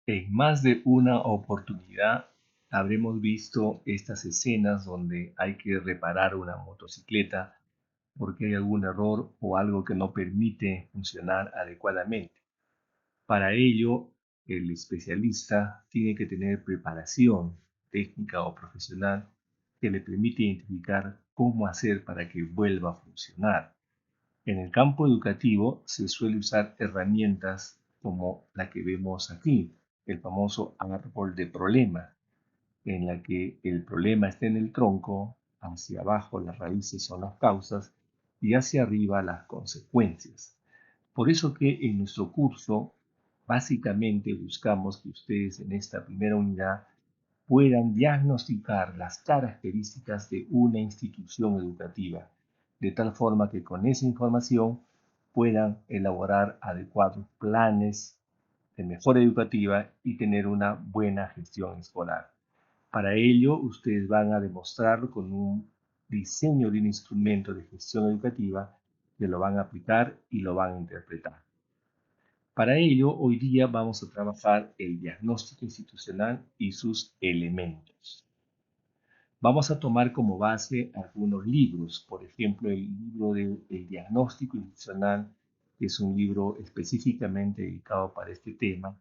En más de una oportunidad habremos visto estas escenas donde hay que reparar una motocicleta porque hay algún error o algo que no permite funcionar adecuadamente. Para ello, el especialista tiene que tener preparación técnica o profesional que le permite identificar cómo hacer para que vuelva a funcionar. En el campo educativo se suele usar herramientas como la que vemos aquí, el famoso árbol de problema, en la que el problema está en el tronco, hacia abajo las raíces son las causas y hacia arriba las consecuencias. Por eso que en nuestro curso básicamente buscamos que ustedes en esta primera unidad puedan diagnosticar las características de una institución educativa, de tal forma que con esa información puedan elaborar adecuados planes de mejora educativa y tener una buena gestión escolar. Para ello, ustedes van a demostrar con un diseño de un instrumento de gestión educativa que lo van a aplicar y lo van a interpretar. Para ello, hoy día vamos a trabajar el diagnóstico institucional y sus elementos. Vamos a tomar como base algunos libros, por ejemplo, el libro del diagnóstico institucional, que es un libro específicamente dedicado para este tema,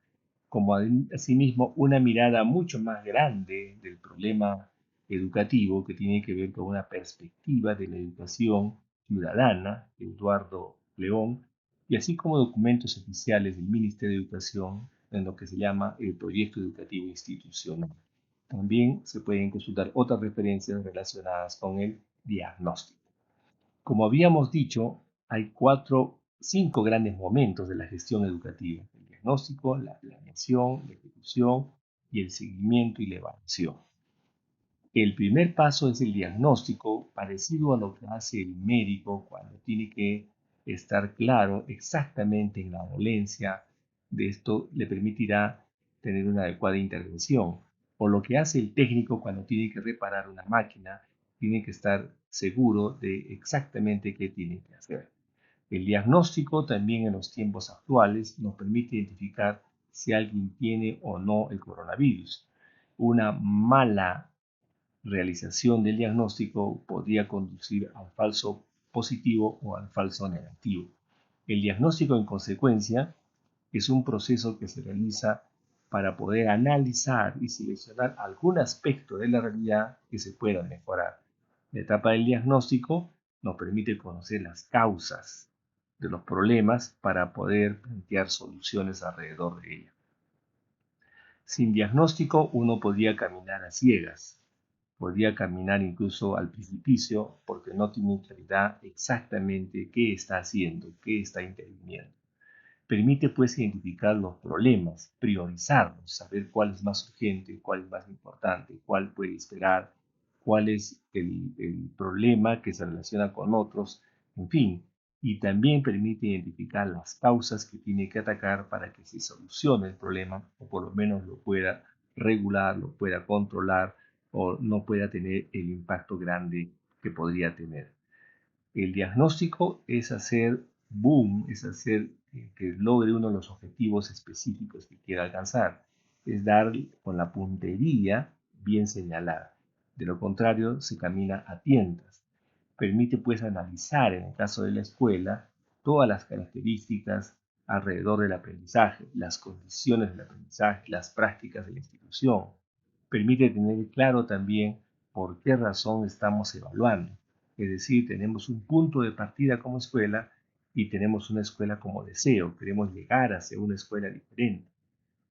como asimismo una mirada mucho más grande del problema educativo que tiene que ver con una perspectiva de la educación ciudadana, de Eduardo León, y así como documentos oficiales del Ministerio de Educación en lo que se llama el Proyecto Educativo Institucional. También se pueden consultar otras referencias relacionadas con el diagnóstico. Como habíamos dicho, hay cinco grandes momentos de la gestión educativa: el diagnóstico, la planeación, la ejecución y el seguimiento y la evaluación. El primer paso es el diagnóstico, parecido a lo que hace el médico cuando tiene que estar claro exactamente en la dolencia. De esto le permitirá tener una adecuada intervención. O lo que hace el técnico cuando tiene que reparar una máquina, tiene que estar seguro de exactamente qué tiene que hacer. El diagnóstico también en los tiempos actuales nos permite identificar si alguien tiene o no el coronavirus. Una mala realización del diagnóstico podría conducir al falso positivo o al falso negativo. El diagnóstico, en consecuencia, es un proceso que se realiza para poder analizar y seleccionar algún aspecto de la realidad que se pueda mejorar. La etapa del diagnóstico nos permite conocer las causas de los problemas para poder plantear soluciones alrededor de ellas. Sin diagnóstico uno podría caminar a ciegas, podría caminar incluso al precipicio porque no tiene claridad exactamente qué está haciendo, qué está interviniendo. Permite pues identificar los problemas, priorizarlos, saber cuál es más urgente, cuál es más importante, cuál puede esperar, cuál es el problema que se relaciona con otros, en fin. Y también permite identificar las causas que tiene que atacar para que se solucione el problema o por lo menos lo pueda regular, lo pueda controlar o no pueda tener el impacto grande que podría tener. El diagnóstico es hacer boom, es hacer que logre uno de los objetivos específicos que quiera alcanzar, es dar con la puntería bien señalada. De lo contrario, se camina a tientas. Permite pues analizar, en el caso de la escuela, todas las características alrededor del aprendizaje, las condiciones del aprendizaje, las prácticas de la institución. Permite tener claro también por qué razón estamos evaluando. Es decir, tenemos un punto de partida como escuela y tenemos una escuela como deseo. Queremos llegar hacia una escuela diferente.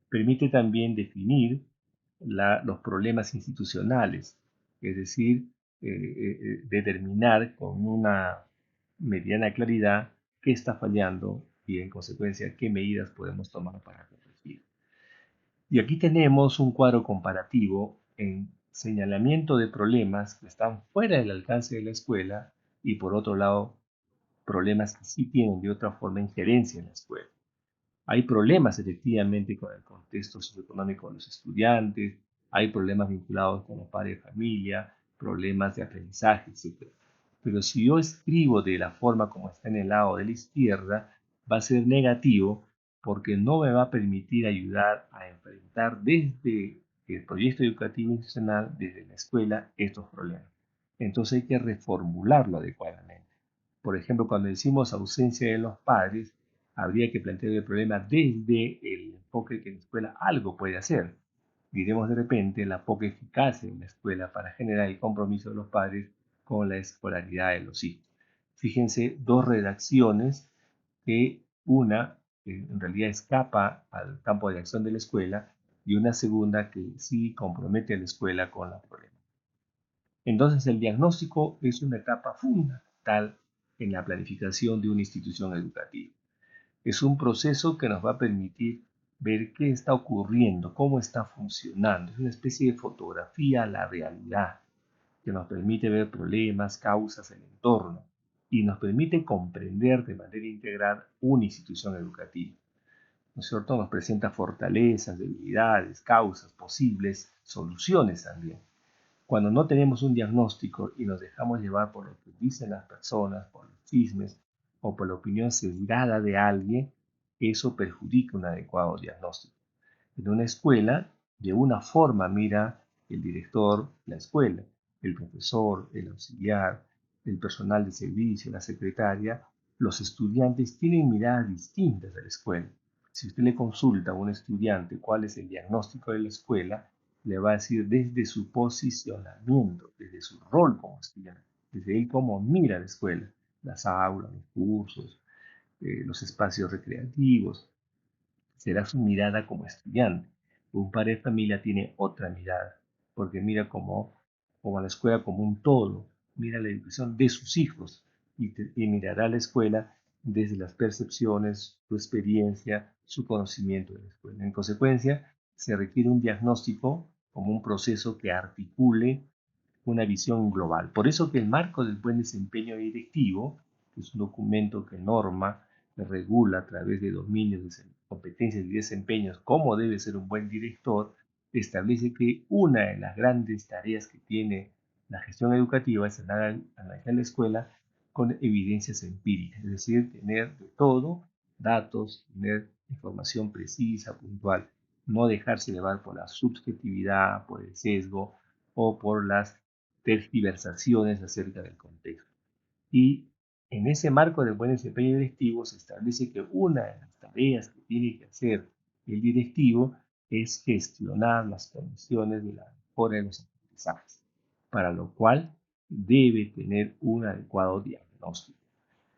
Permite también definir los problemas institucionales, es decir, determinar con una mediana claridad qué está fallando y en consecuencia qué medidas podemos tomar para corregir. Y aquí tenemos un cuadro comparativo en señalamiento de problemas que están fuera del alcance de la escuela y por otro lado problemas que sí tienen de otra forma injerencia en la escuela. Hay problemas efectivamente con el contexto socioeconómico de los estudiantes, hay problemas vinculados con los padres de familia, problemas de aprendizaje, etc. Pero si yo escribo de la forma como está en el lado de la izquierda, va a ser negativo porque no me va a permitir ayudar a enfrentar desde el proyecto educativo institucional, desde la escuela, estos problemas. Entonces hay que reformularlo adecuadamente. Por ejemplo, cuando decimos ausencia de los padres, habría que plantear el problema desde el enfoque que la escuela algo puede hacer. Diremos de repente la poca eficacia en la escuela para generar el compromiso de los padres con la escolaridad de los hijos. Fíjense, dos redacciones que una en realidad escapa al campo de acción de la escuela y una segunda que sí compromete a la escuela con la problemática. Entonces, el diagnóstico es una etapa fundamental en la planificación de una institución educativa. Es un proceso que nos va a permitir ver qué está ocurriendo, cómo está funcionando. Es una especie de fotografía a la realidad que nos permite ver problemas, causas, el entorno y nos permite comprender de manera integral una institución educativa. ¿No es cierto? Nos presenta fortalezas, debilidades, causas, posibles soluciones también. Cuando no tenemos un diagnóstico y nos dejamos llevar por lo que dicen las personas, por los chismes o por la opinión sesgada de alguien, eso perjudica un adecuado diagnóstico. En una escuela, de una forma mira el director la escuela, el profesor, el auxiliar, el personal de servicio, la secretaria, los estudiantes tienen miradas distintas de la escuela. Si usted le consulta a un estudiante cuál es el diagnóstico de la escuela, le va a decir desde su posicionamiento, desde su rol como estudiante, desde él cómo mira la escuela, las aulas, los cursos, los espacios recreativos, será su mirada como estudiante. Un padre de familia tiene otra mirada, porque mira como a la escuela como un todo, mira la educación de sus hijos y mirará la escuela desde las percepciones, su experiencia, su conocimiento de la escuela. En consecuencia, se requiere un diagnóstico como un proceso que articule una visión global. Por eso que el marco del buen desempeño directivo, que es un documento que norma, que regula a través de dominios, de competencias y desempeños cómo debe ser un buen director, establece que una de las grandes tareas que tiene la gestión educativa es analizar la escuela con evidencias empíricas, es decir, tener de todo, datos, tener información precisa, puntual, no dejarse llevar por la subjetividad, por el sesgo o por las tergiversaciones acerca del contexto. Y en ese marco del buen desempeño directivo se establece que una de las tareas que tiene que hacer el directivo es gestionar las condiciones de la mejora de los aprendizajes, para lo cual debe tener un adecuado diagnóstico.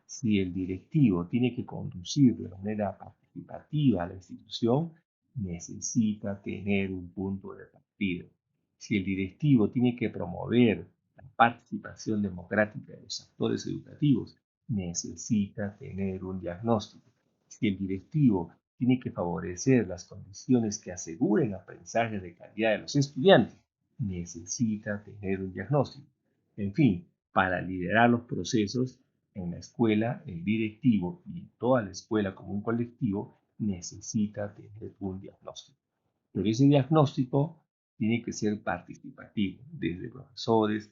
Si el directivo tiene que conducir de manera participativa a la institución, necesita tener un punto de partida. Si el directivo tiene que promover la participación democrática de los actores educativos, necesita tener un diagnóstico. Si el directivo tiene que favorecer las condiciones que aseguren aprendizaje de calidad de los estudiantes, necesita tener un diagnóstico. En fin, para liderar los procesos en la escuela, el directivo y toda la escuela como un colectivo necesita tener un diagnóstico. Pero ese diagnóstico tiene que ser participativo, desde profesores,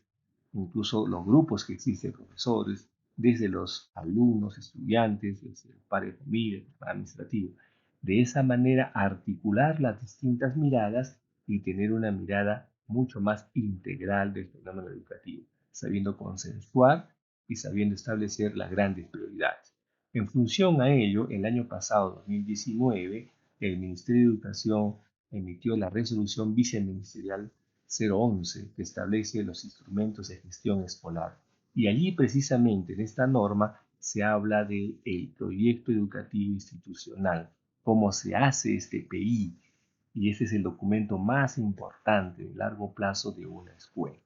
incluso los grupos que existen profesores, desde los alumnos, estudiantes, desde el padre de familia, el administrativo. De esa manera articular las distintas miradas y tener una mirada mucho más integral del fenómeno educativo, sabiendo consensuar y sabiendo establecer las grandes prioridades. En función a ello, el año pasado, 2019, el Ministerio de Educación emitió la resolución viceministerial 011 que establece los instrumentos de gestión escolar. Y allí precisamente en esta norma se habla del proyecto educativo institucional, cómo se hace este PI, y ese es el documento más importante de largo plazo de una escuela.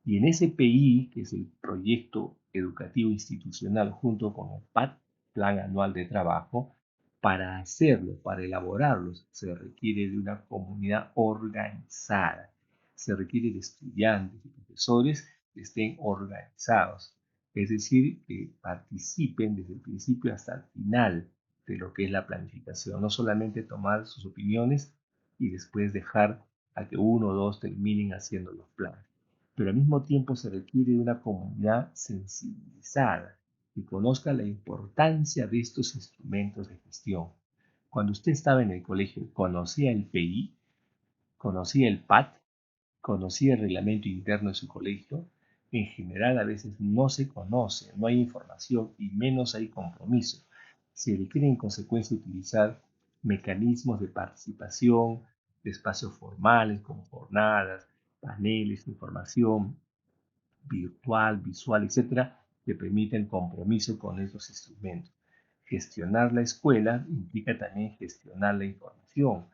Y en ese PI, que es el proyecto educativo institucional junto con el PAT, Plan Anual de Trabajo, para hacerlo, para elaborarlos, se requiere de una comunidad organizada. Se requiere de estudiantes y profesores que estén organizados, es decir, que participen desde el principio hasta el final de lo que es la planificación, no solamente tomar sus opiniones y después dejar a que uno o dos terminen haciendo los planes, pero al mismo tiempo se requiere de una comunidad sensibilizada que conozca la importancia de estos instrumentos de gestión. Cuando usted estaba en el colegio, ¿conocía el PI? ¿Conocía el PAT? ¿Conocía el reglamento interno de su colegio? En general, a veces no se conoce, no hay información y menos hay compromiso. Se requiere en consecuencia utilizar mecanismos de participación, de espacios formales como jornadas, paneles, información virtual, visual, etcétera, que permiten compromiso con esos instrumentos. Gestionar la escuela implica también gestionar la información,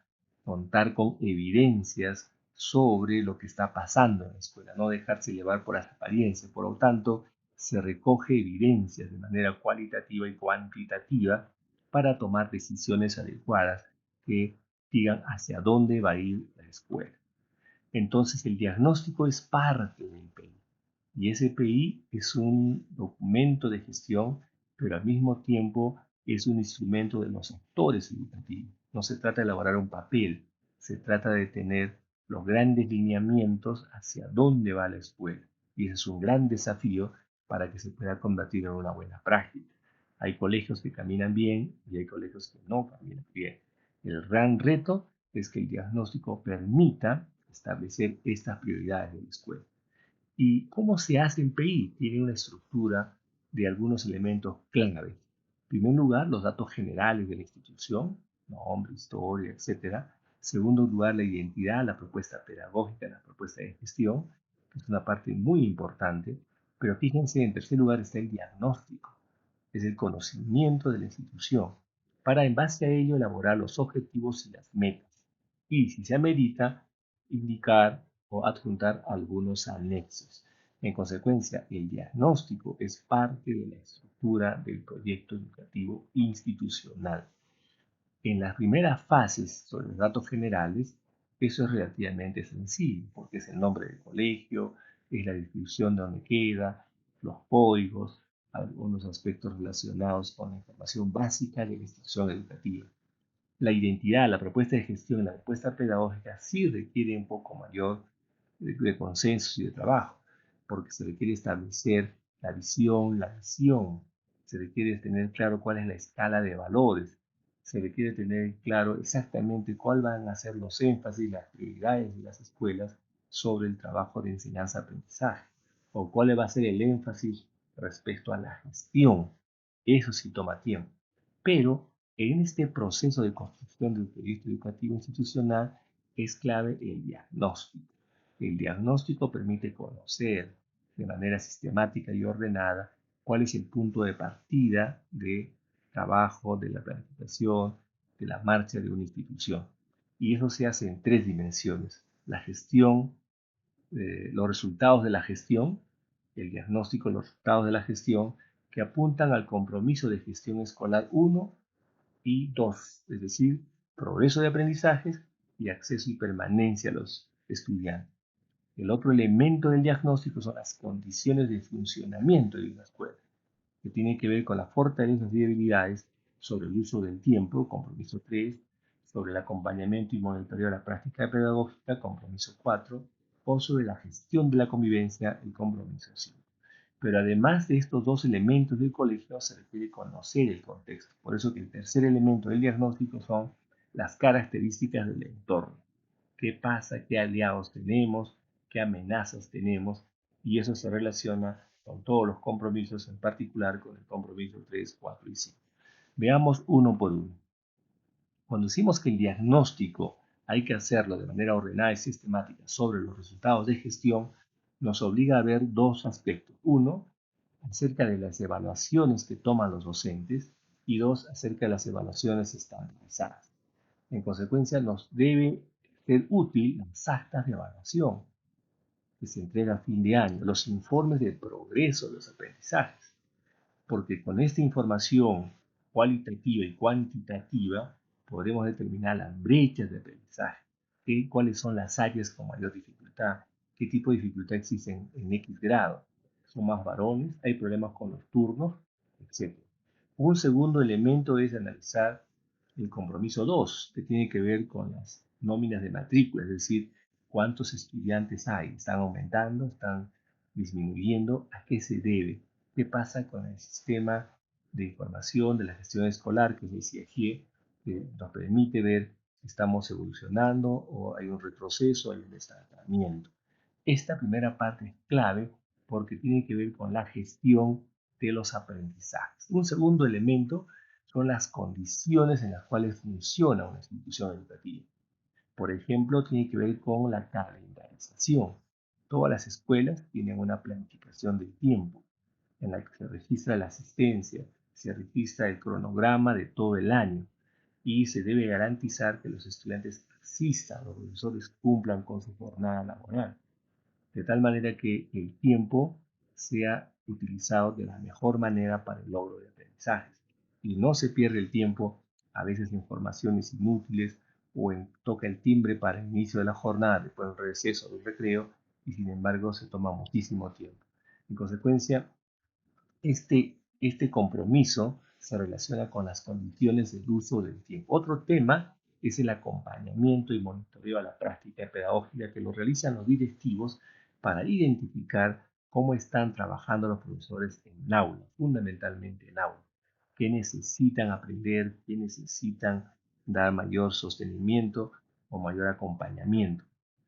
contar con evidencias sobre lo que está pasando en la escuela, no dejarse llevar por las apariencias. Por lo tanto, se recoge evidencias de manera cualitativa y cuantitativa para tomar decisiones adecuadas que digan hacia dónde va a ir la escuela. Entonces, el diagnóstico es parte del PI. Y ese PI es un documento de gestión, pero al mismo tiempo es un instrumento de los actores educativos. No se trata de elaborar un papel, se trata de tener los grandes lineamientos hacia dónde va la escuela. Y ese es un gran desafío para que se pueda convertir en una buena práctica. Hay colegios que caminan bien y hay colegios que no caminan bien. El gran reto es que el diagnóstico permita establecer estas prioridades de la escuela. ¿Y cómo se hace en PI? Tiene una estructura de algunos elementos clave. En primer lugar, los datos generales de la institución, nombre, historia, etc. En segundo lugar, la identidad, la propuesta pedagógica, la propuesta de gestión, que es una parte muy importante. Pero fíjense, en tercer lugar está el diagnóstico, es el conocimiento de la institución, para en base a ello elaborar los objetivos y las metas. Y si se amerita, indicar o adjuntar algunos anexos. En consecuencia, el diagnóstico es parte de la estructura del proyecto educativo institucional. En las primeras fases sobre los datos generales, eso es relativamente sencillo, porque es el nombre del colegio, es la descripción de dónde queda, los códigos, algunos aspectos relacionados con la información básica de la institución educativa. La identidad, la propuesta de gestión, la propuesta pedagógica sí requiere un poco mayor de consenso y de trabajo, porque se requiere establecer la visión, la misión, se requiere tener claro cuál es la escala de valores, se requiere tener claro exactamente cuáles van a ser los énfasis, las prioridades de las escuelas sobre el trabajo de enseñanza-aprendizaje, o cuál va a ser el énfasis respecto a la gestión. Eso sí toma tiempo, pero en este proceso de construcción del proyecto educativo institucional es clave el diagnóstico. El diagnóstico permite conocer de manera sistemática y ordenada cuál es el punto de partida de trabajo, de la planificación, de la marcha de una institución. Y eso se hace en tres dimensiones. La gestión, los resultados de la gestión, el diagnóstico, los resultados de la gestión, que apuntan al compromiso de gestión escolar 1 y 2, es decir, progreso de aprendizajes y acceso y permanencia a los estudiantes. El otro elemento del diagnóstico son las condiciones de funcionamiento de una escuela, que tienen que ver con las fortalezas y debilidades sobre el uso del tiempo, compromiso 3, sobre el acompañamiento y monitoreo de la práctica pedagógica, compromiso 4, o sobre la gestión de la convivencia, el compromiso 5. Pero además de estos dos elementos del colegio, se requiere conocer el contexto. Por eso que el tercer elemento del diagnóstico son las características del entorno. ¿Qué pasa? ¿Qué aliados tenemos? ¿Qué amenazas tenemos? Y eso se relaciona con todos los compromisos, en particular con el compromiso 3, 4 y 5. Veamos uno por uno. Cuando decimos que el diagnóstico hay que hacerlo de manera ordenada y sistemática sobre los resultados de gestión, nos obliga a ver dos aspectos. Uno, acerca de las evaluaciones que toman los docentes y dos, acerca de las evaluaciones estandarizadas. En consecuencia, nos debe ser útil las actas de evaluación que se entregan a fin de año, los informes de progreso de los aprendizajes, porque con esta información cualitativa y cuantitativa podremos determinar las brechas de aprendizaje, cuáles son las áreas con mayor dificultad, qué tipo de dificultad existen en X grado, son más varones, hay problemas con los turnos, etc. Un segundo elemento es analizar el compromiso 2, que tiene que ver con las nóminas de matrícula, es decir, cuántos estudiantes hay, están aumentando, están disminuyendo, a qué se debe, qué pasa con el sistema de información de la gestión escolar, que es el CIEGIE, que nos permite ver si estamos evolucionando o hay un retroceso, hay un estancamiento. Esta primera parte es clave porque tiene que ver con la gestión de los aprendizajes. Un segundo elemento son las condiciones en las cuales funciona una institución educativa. Por ejemplo, tiene que ver con la calendarización. Todas las escuelas tienen una planificación del tiempo en la que se registra la asistencia, se registra el cronograma de todo el año y se debe garantizar que los estudiantes asistan, los profesores cumplan con su jornada laboral, de tal manera que el tiempo sea utilizado de la mejor manera para el logro de aprendizajes. Y no se pierde el tiempo a veces en formaciones inútiles o en toca el timbre para el inicio de la jornada, después del receso o del recreo, y sin embargo se toma muchísimo tiempo. En consecuencia, este compromiso se relaciona con las condiciones del uso del tiempo. Otro tema es el acompañamiento y monitoreo a la práctica pedagógica que lo realizan los directivos para identificar cómo están trabajando los profesores en el aula, fundamentalmente en aula, qué necesitan aprender, qué necesitan dar mayor sostenimiento o mayor acompañamiento,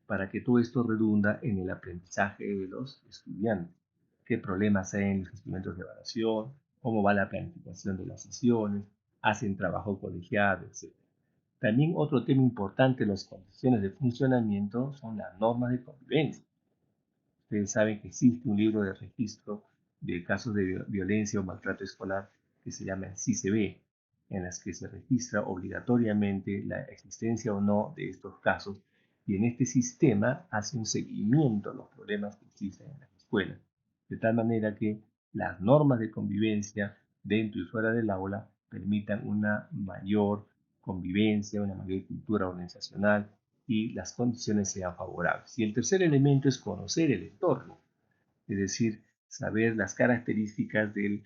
para que todo esto redunda en el aprendizaje de los estudiantes, qué problemas hay en los instrumentos de evaluación, cómo va la planificación de las sesiones, hacen trabajo colegiado, etc. También otro tema importante en las condiciones de funcionamiento son las normas de convivencia. Ustedes saben que existe un libro de registro de casos de violencia o maltrato escolar que se llama el CICB, en las que se registra obligatoriamente la existencia o no de estos casos, y en este sistema hace un seguimiento a los problemas que existen en las escuelas, de tal manera que las normas de convivencia dentro y fuera del aula permitan una mayor convivencia, una mayor cultura organizacional y las condiciones sean favorables. Y el tercer elemento es conocer el entorno, es decir, saber las características de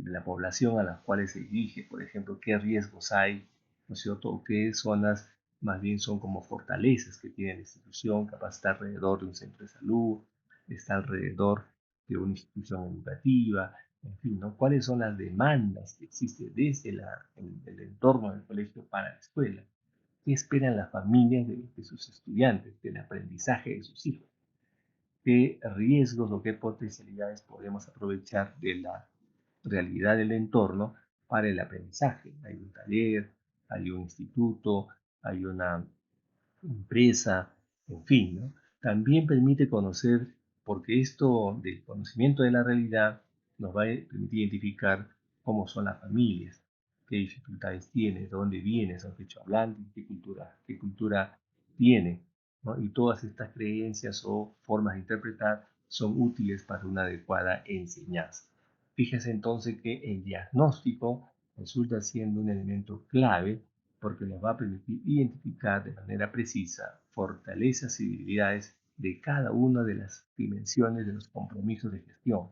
la población a las cuales se dirige, por ejemplo, qué riesgos hay, ¿no es cierto? O qué zonas más bien son como fortalezas que tiene la institución, capaz está alrededor de un centro de salud, está alrededor de una institución educativa, en fin, ¿no? ¿Cuáles son las demandas que existen desde el entorno del colegio para la escuela? ¿Qué esperan las familias de sus estudiantes, del aprendizaje de sus hijos? ¿Qué riesgos o qué potencialidades podemos aprovechar de la realidad del entorno para el aprendizaje? Hay un taller, hay un instituto, hay una empresa, en fin, ¿no? También permite conocer, porque esto del conocimiento de la realidad nos va a permitir identificar cómo son las familias, qué dificultades tiene, de dónde viene, son quechohablantes, qué cultura tiene, ¿no? Y todas estas creencias o formas de interpretar son útiles para una adecuada enseñanza. Fíjese entonces que el diagnóstico resulta siendo un elemento clave porque nos va a permitir identificar de manera precisa fortalezas y debilidades de cada una de las dimensiones de los compromisos de gestión.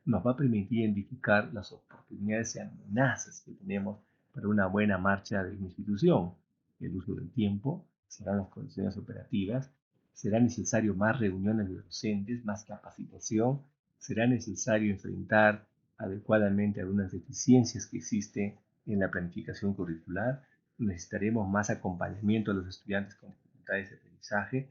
Nos va a permitir identificar las oportunidades y amenazas que tenemos para una buena marcha de una institución. El uso del tiempo, serán las condiciones operativas, será necesario más reuniones de docentes, más capacitación, será necesario enfrentar adecuadamente algunas deficiencias que existen en la planificación curricular, necesitaremos más acompañamiento a los estudiantes con dificultades de aprendizaje.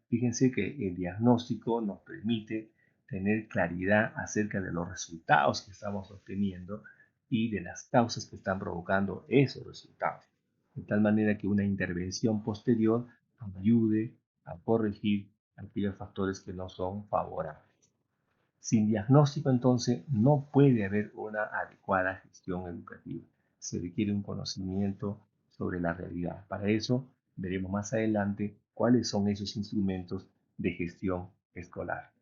Fíjense que el diagnóstico nos permite tener claridad acerca de los resultados que estamos obteniendo y de las causas que están provocando esos resultados. De tal manera que una intervención posterior nos ayude a corregir aquellos factores que no son favorables. Sin diagnóstico, entonces, no puede haber una adecuada gestión educativa. Se requiere un conocimiento sobre la realidad. Para eso, veremos más adelante cuáles son esos instrumentos de gestión escolar.